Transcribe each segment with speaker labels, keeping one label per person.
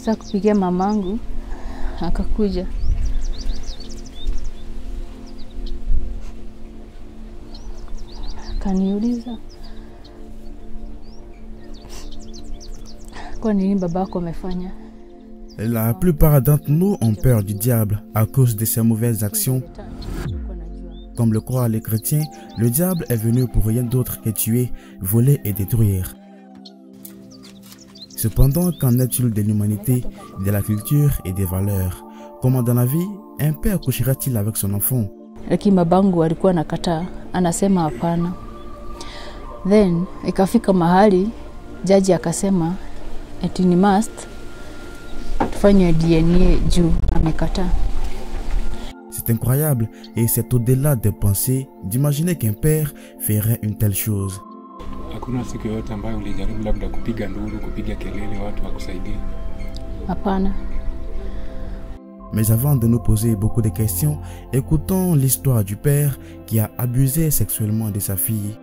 Speaker 1: Sasa kupigia mamangu akakuja. Kaniuliza, kwa nini babako amefanya?
Speaker 2: La plupart d'entre nous ont peur du diable à cause de ses mauvaises actions. Comme le croient les chrétiens, le diable est venu pour rien d'autre que tuer, voler et détruire. Cependant, qu'en est-il de l'humanité, de la culture et des valeurs? Comment dans la vie, un père couchera-t-il avec son enfant?
Speaker 1: Lakini babangu alikuwa nakataa, anasema hapana. Then ikafika mahali jaji akasema eti ni must tufanye DNA juu amekataa.
Speaker 2: C'est incroyable et c'est au-delà des pensées d'imaginer qu'un père ferait une telle chose.
Speaker 3: Hakuna siku yote ambayo ulijaribu labda kupiga nduru, kupiga kelele watu wakusaidie?
Speaker 1: Hapana.
Speaker 2: Mais avant de nous poser beaucoup de questions, écoutons l'histoire du père qui a abusé sexuellement de sa fille.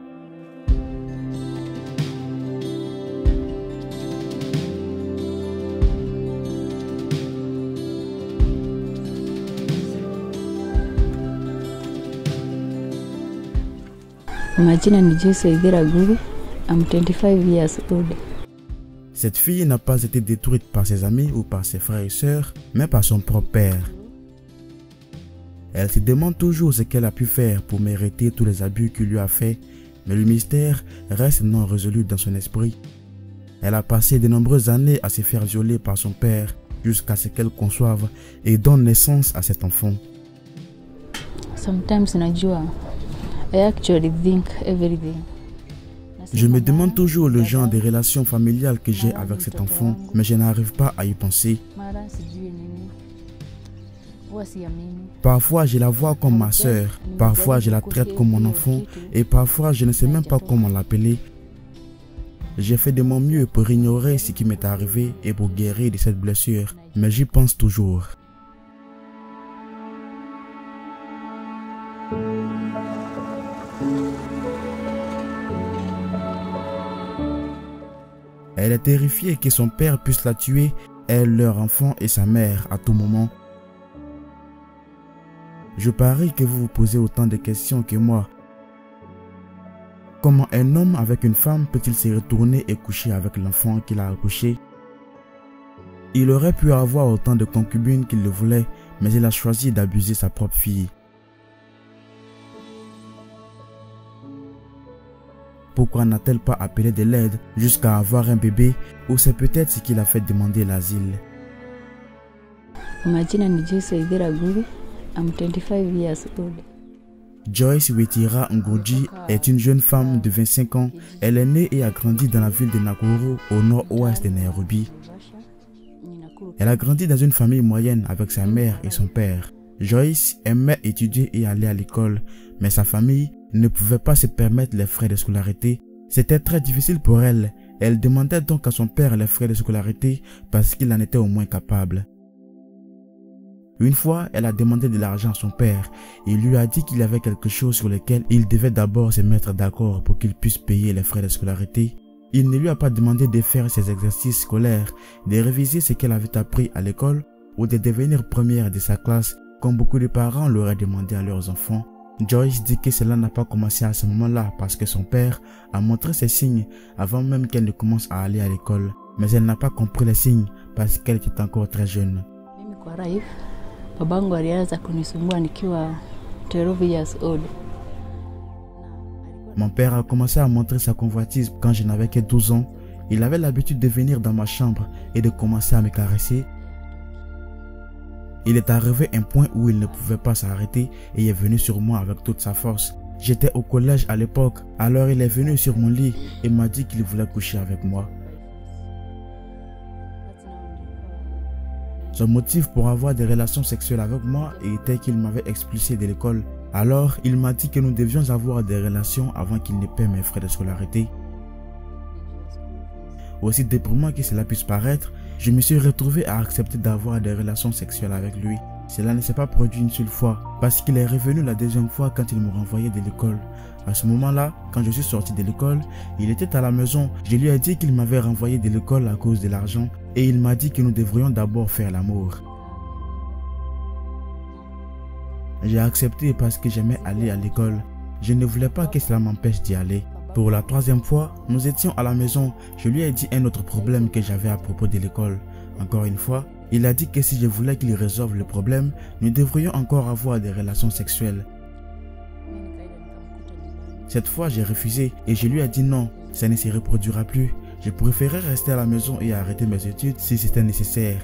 Speaker 1: Majina ni Joyce Waithera Ngugi. I'm 25 years old.
Speaker 2: Cette fille n'a pas été détruite par ses amis ou par ses frères et sœurs, mais par son propre père. Elle se demande toujours ce qu'elle a pu faire pour mériter tous les abus qu'il lui a fait, mais le mystère reste non résolu dans son esprit. Elle a passé de nombreuses années à se faire violer par son père, jusqu'à ce qu'elle conçoive et donne naissance à cet enfant.
Speaker 1: Sometimes najua, I actually think everything.
Speaker 2: Je me demande toujours le genre de relations familiales que j'ai avec cet enfant, mais je n'arrive pas à y penser. Parfois, je la vois comme ma sœur, parfois je la traite comme mon enfant, et parfois je ne sais même pas comment l'appeler. J'ai fait de mon mieux pour ignorer ce qui m'est arrivé et pour guérir de cette blessure, mais j'y pense toujours. Elle est terrifiée que son père puisse la tuer, elle, leur enfant et sa mère à tout moment. Je parie que vous vous posez autant de questions que moi. Comment un homme avec une femme peut-il se retourner et coucher avec l'enfant qu'il a accouché? Il aurait pu avoir autant de concubines qu'il le voulait, mais il a choisi d'abuser sa propre fille. Pourquoi n'a-t-elle pas appelé de l'aide jusqu'à avoir un bébé, ou c'est peut-être ce qui l'a fait demander l'asile?
Speaker 1: Majina ni Joyce Waithera Ngugi. I'm 25 years old.
Speaker 2: Joyce Waithera Ngugi est une jeune femme de 25 ans. Elle est née et a grandi dans la ville de Nakuru, au nord-ouest de Nairobi. Elle a grandi dans une famille moyenne avec sa mère et son père. Joyce aimait étudier et aller à l'école, mais sa famille ne pouvait pas se permettre les frais de scolarité. C'était très difficile pour elle. Elle demandait donc à son père les frais de scolarité parce qu'il en était au moins capable. Une fois, elle a demandé de l'argent à son père. Il lui a dit qu'il y avait quelque chose sur lequel il devait d'abord se mettre d'accord pour qu'il puisse payer les frais de scolarité. Il ne lui a pas demandé de faire ses exercices scolaires, de réviser ce qu'elle avait appris à l'école ou de devenir première de sa classe comme beaucoup de parents l'auraient demandé à leurs enfants. Joyce dit que cela n'a pas commencé à ce moment-là parce que son père a montré ses signes avant même qu'elle ne commence à aller à l'école. Mais elle n'a pas compris les signes parce qu'elle était encore très jeune.
Speaker 1: Babangu alianza kunisumbua nikiwa 12 years old.
Speaker 2: Mon père a commencé à montrer sa convoitise quand je n'avais que 12 ans. Il avait l'habitude de venir dans ma chambre et de commencer à me caresser. Il est arrivé un point où il ne pouvait pas s'arrêter et est venu sur moi avec toute sa force. J'étais au collège à l'époque, alors il est venu sur mon lit et m'a dit qu'il voulait coucher avec moi. Son motif pour avoir des relations sexuelles avec moi était qu'il m'avait expulsé de l'école. Alors, il m'a dit que nous devions avoir des relations avant qu'il ne paie mes frais de scolarité. Aussi déprimant que cela puisse paraître, je me suis retrouvé à accepter d'avoir des relations sexuelles avec lui. Cela ne s'est pas produit une seule fois, parce qu'il est revenu la deuxième fois quand il me renvoyait de l'école. À ce moment-là, quand je suis sorti de l'école, il était à la maison. Je lui ai dit qu'il m'avait renvoyé de l'école à cause de l'argent et il m'a dit que nous devrions d'abord faire l'amour. J'ai accepté parce que j'aimais aller à l'école. Je ne voulais pas que cela m'empêche d'y aller. Pour la troisième fois, nous étions à la maison. Je lui ai dit un autre problème que j'avais à propos de l'école. Encore une fois, il a dit que si je voulais qu'il résolve le problème, nous devrions encore avoir des relations sexuelles. Cette fois, j'ai refusé et je lui ai dit non, ça ne se reproduira plus. Je préférais rester à la maison et arrêter mes études si c'était nécessaire.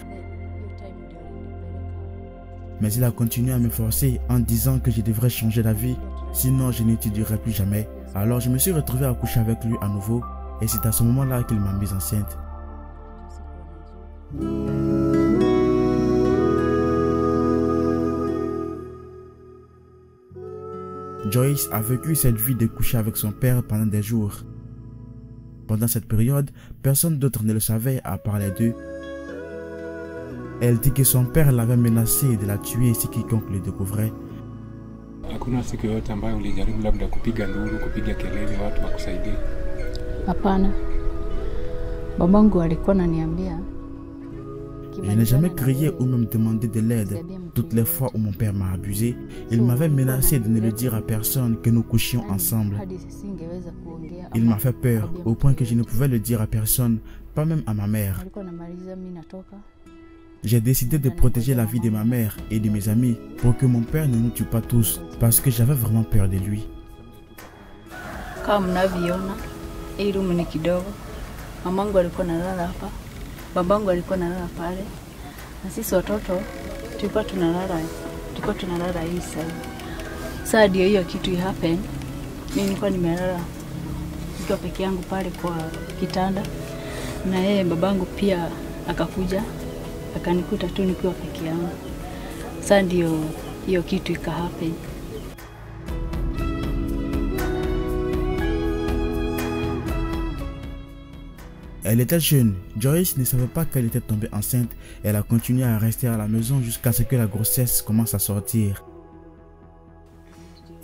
Speaker 2: Mais il a continué à me forcer en disant que je devrais changer d'avis, sinon je n'étudierai plus jamais. Alors je me suis retrouvé à coucher avec lui à nouveau et c'est à ce moment-là qu'il m'a mise enceinte. Joyce a vécu cette vie de coucher avec son père pendant des jours. Pendant cette période, personne d'autre ne le savait à part les deux. Elle dit que son père l'avait menacé de la tuer si quiconque le découvrait.
Speaker 3: Hakuna siku yote ambayo ulijaribu labda kupiga nduru, kupiga kelele watu wakusaidie?
Speaker 1: Hapana. Babangu alikuwa ananiambia.
Speaker 2: Je n'ai jamais crié ou même demandé de l'aide. Toutes les fois où mon père m'a abusé, il m'avait menacé de ne le dire à personne que nous couchions ensemble. Il m'a fait peur au point que je ne pouvais le dire à personne, pas même à ma mère. J'ai décidé de protéger la vie de ma mère et de mes amis pour que mon père ne nous tue pas tous, parce que j'avais vraiment peur de lui.
Speaker 1: Kama mnavyoona, hii room ni kidogo. Mamangu alikuwa analala hapa, babangu alikuwa analala pale. Na sisi watoto tulikuwa tunalala hii side. Sasa ndio hiyo kitu happen. Mimi nilikuwa nimelala nikiwa peke yangu pale kwa kitanda. Na yeye babangu pia akakuja akanikuta tu nikiwa peke yangu. Sasa ndio hiyo kitu happen.
Speaker 2: Elle était jeune. Joyce ne savait pas qu'elle était tombée enceinte. Elle a continué à rester à la maison jusqu'à ce que la grossesse commence à sortir.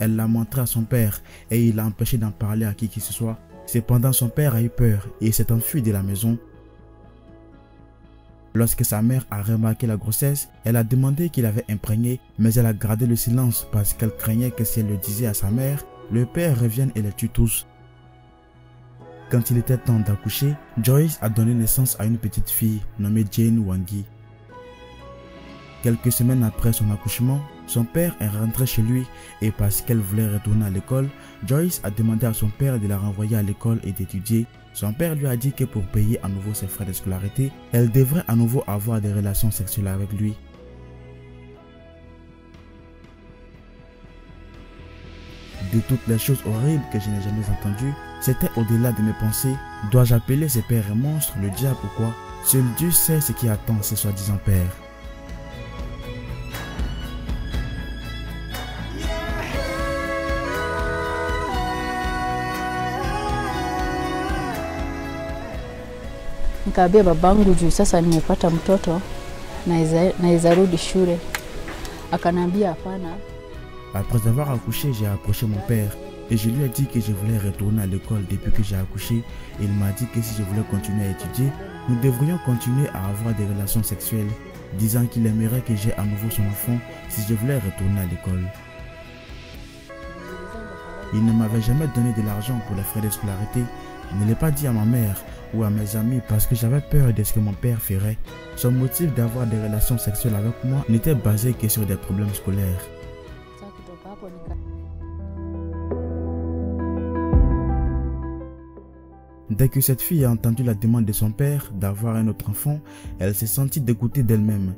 Speaker 2: Elle l'a montré à son père et il l'a empêché d'en parler à qui que ce soit. Cependant, son père a eu peur et s'est enfui de la maison. Lorsque sa mère a remarqué la grossesse, elle a demandé qu'il avait imprégné, mais elle a gardé le silence parce qu'elle craignait que si elle le disait à sa mère, le père revienne et les tue tous. Quand il était temps d'accoucher, Joyce a donné naissance à une petite fille nommée Jane Wangi. Quelques semaines après son accouchement, son père est rentré chez lui et parce qu'elle voulait retourner à l'école, Joyce a demandé à son père de la renvoyer à l'école et d'étudier. Son père lui a dit que pour payer à nouveau ses frais de scolarité, elle devrait à nouveau avoir des relations sexuelles avec lui. De toutes les choses horribles que je n'ai jamais entendues, c'était au-delà de mes pensées. Dois-je appeler ces pères et monstres le diable ou quoi? Seul Dieu sait ce qui attend ces soi-disant pères.
Speaker 1: Nikaambia babangu juu sasa nimepata mtoto naweza rudi shule. Akanambia hapana.
Speaker 2: Après avoir accouché, j'ai approché mon père et je lui ai dit que je voulais retourner à l'école depuis que j'ai accouché. Il m'a dit que si je voulais continuer à étudier, nous devrions continuer à avoir des relations sexuelles, disant qu'il aimerait que j'aie à nouveau son enfant si je voulais retourner à l'école. Il ne m'avait jamais donné de l'argent pour les frais de scolarité. Je ne l'ai pas dit à ma mère ou à mes amis parce que j'avais peur de ce que mon père ferait. Son motif d'avoir des relations sexuelles avec moi n'était basé que sur des problèmes scolaires. Dès que cette fille a entendu la demande de son père d'avoir un autre enfant, elle s'est sentie dégoûtée d'elle-même.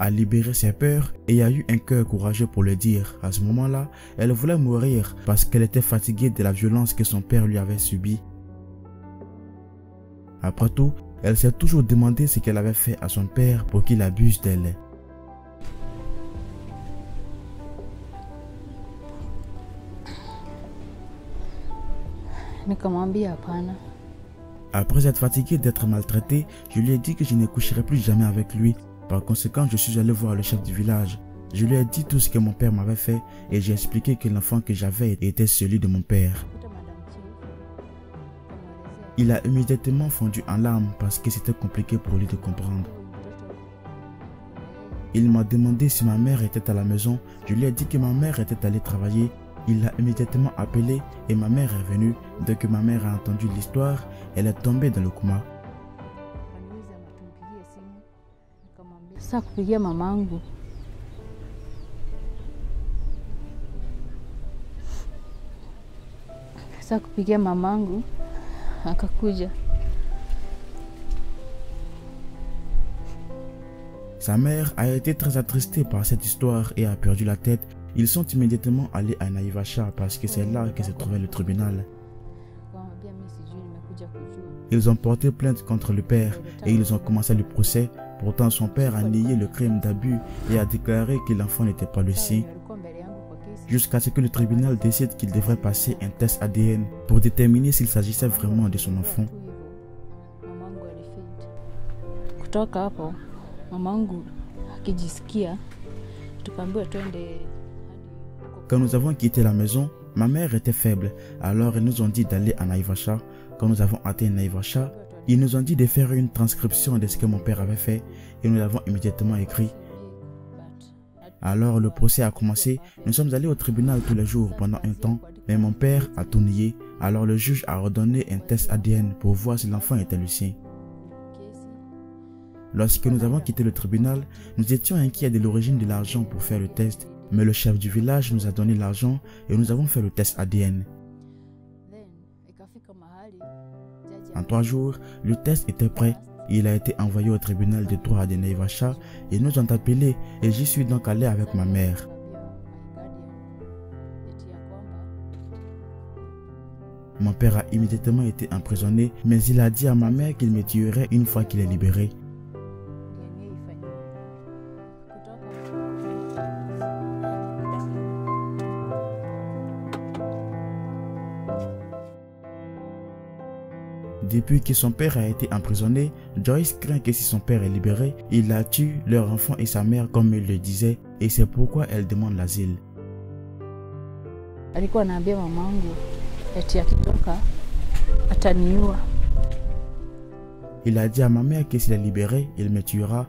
Speaker 2: A libéré ses peurs et a eu un cœur courageux pour le dire. À ce moment-là, elle voulait mourir parce qu'elle était fatiguée de la violence que son père lui avait subie. Après tout, elle s'est toujours demandé ce qu'elle avait fait à son père pour qu'il abuse d'elle. Après être fatiguée d'être maltraitée, je lui ai dit que je ne coucherai plus jamais avec lui. Par conséquent, je suis allé voir le chef du village. Je lui ai dit tout ce que mon père m'avait fait et j'ai expliqué que l'enfant que j'avais était celui de mon père. Il a immédiatement fondu en larmes parce que c'était compliqué pour lui de comprendre. Il m'a demandé si ma mère était à la maison. Je lui ai dit que ma mère était allée travailler. Il l'a immédiatement appelé et ma mère est venue. Dès que ma mère a entendu l'histoire, elle est tombée dans le coma.
Speaker 1: Sasa kupigia mamangu. Sasa kupigia mamangu akakuja.
Speaker 2: Sa mère a été très attristée par cette histoire et a perdu la tête. Ils sont immédiatement allés à Naivasha parce que c'est là que se trouvait le tribunal. Ils ont porté plainte contre le père et ils ont commencé le procès. Pourtant, son père a nié le crime d'abus et a déclaré que l'enfant n'était pas le sien. Jusqu'à ce que le tribunal décide qu'il devrait passer un test ADN pour déterminer s'il s'agissait vraiment de son enfant.
Speaker 1: Kutoka hapo mamangu akijisikia tukaambiwa twende.
Speaker 2: Quand nous avons quitté la maison, ma mère était faible, alors ils nous ont dit d'aller à Naivasha. Quand nous avons atteint Naivasha, ils nous ont dit de faire une transcription de ce que mon père avait fait et nous l'avons immédiatement écrit. Alors le procès a commencé, nous sommes allés au tribunal tous les jours pendant un temps, mais mon père a tout nié, alors le juge a ordonné un test ADN pour voir si l'enfant était le sien. Lorsque nous avons quitté le tribunal, nous étions inquiets de l'origine de l'argent pour faire le test, mais le chef du village nous a donné l'argent et nous avons fait le test ADN. En 3 jours, le test était prêt. Il a été envoyé au tribunal de droit de Naivasha et nous ont appelés et j'y suis donc allé avec ma mère. Mon père a immédiatement été emprisonné, mais il a dit à ma mère qu'il me tuerait une fois qu'il est libéré. Depuis que son père a été emprisonné, Joyce craint que si son père est libéré, il la tue, leur enfant et sa mère comme il le disait, et c'est pourquoi elle demande l'asile.
Speaker 1: Alikuwa anaambia mamangu eti akitoka ataniua.
Speaker 2: Il a dit à ma mère que s'il est libéré, il me tuera.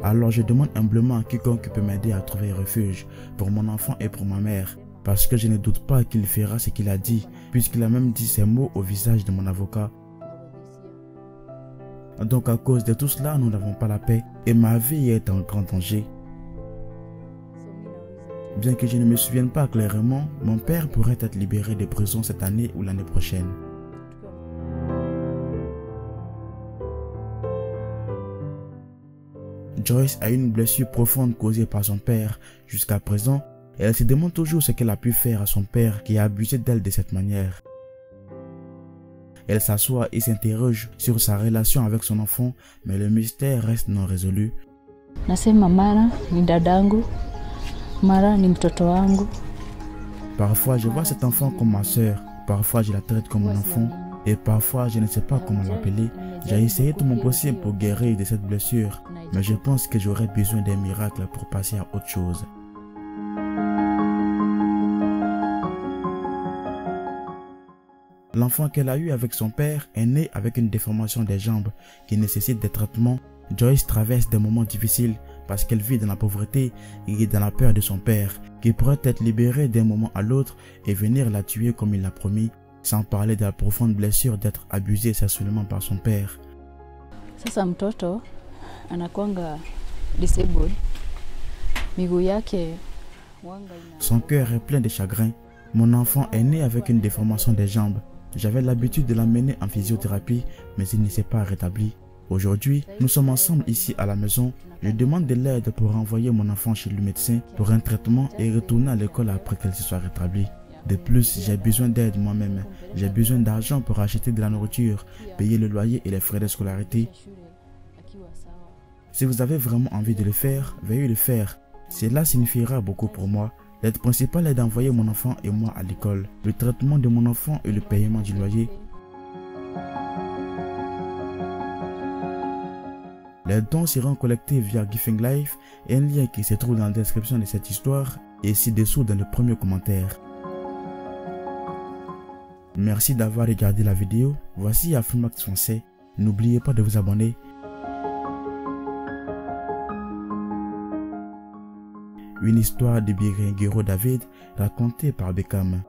Speaker 2: Alors je demande humblement à quiconque peut m'aider à trouver refuge pour mon enfant et pour ma mère. Parce que je ne doute pas qu'il fera ce qu'il a dit, puisqu'il a même dit ces mots au visage de mon avocat. Donc à cause de tout cela, nous n'avons pas la paix et ma vie est en grand danger. Bien que je ne me souvienne pas clairement, mon père pourrait être libéré de prison cette année ou l'année prochaine. Joyce a une blessure profonde causée par son père. Jusqu'à présent, elle se demande toujours ce qu'elle a pu faire à son père qui a abusé d'elle de cette manière. Elle s'assoit et s'interroge sur sa relation avec son enfant, mais le mystère reste non résolu.
Speaker 1: Nasema mara ni dadangu, mara ni mtoto wangu.
Speaker 2: Parfois je vois cet enfant comme ma sœur, parfois je la traite comme mon enfant, et parfois je ne sais pas comment l'appeler. J'ai essayé tout mon possible pour guérir de cette blessure, mais je pense que j'aurais besoin d'un miracle pour passer à autre chose. L'enfant qu'elle a eu avec son père est né avec une déformation des jambes qui nécessite des traitements. Joyce traverse des moments difficiles parce qu'elle vit dans la pauvreté et dans la peur de son père qui pourrait être libéré d'un moment à l'autre et venir la tuer comme il l'a promis, sans parler de la profonde blessure d'être abusée sexuellement par son père.
Speaker 1: Sasa mtoto anakuanga disabled. Miguu yake wanga ina.
Speaker 2: Son cœur est plein de chagrin. Mon enfant est né avec une déformation des jambes. J'avais l'habitude de l'emmener en physiothérapie, mais il ne s'est pas rétabli. Aujourd'hui, nous sommes ensemble ici à la maison. Je demande de l'aide pour envoyer mon enfant chez le médecin pour un traitement et retourner à l'école après qu'elle se soit rétablie. De plus, j'ai besoin d'aide moi-même. J'ai besoin d'argent pour acheter de la nourriture, payer le loyer et les frais de scolarité. Si vous avez vraiment envie de le faire, veuillez le faire. Cela signifiera beaucoup pour moi. L'aide principale est d'envoyer mon enfant et moi à l'école, le traitement de mon enfant et le paiement du loyer. Les dons seront collectés via Giving Life, un lien qui se trouve dans la description de cette histoire et ci-dessous dans le premier commentaire. Merci d'avoir regardé la vidéo. Voici Afrimax Français. N'oubliez pas de vous abonner. Une histoire de Birengero David racontée par Beckham.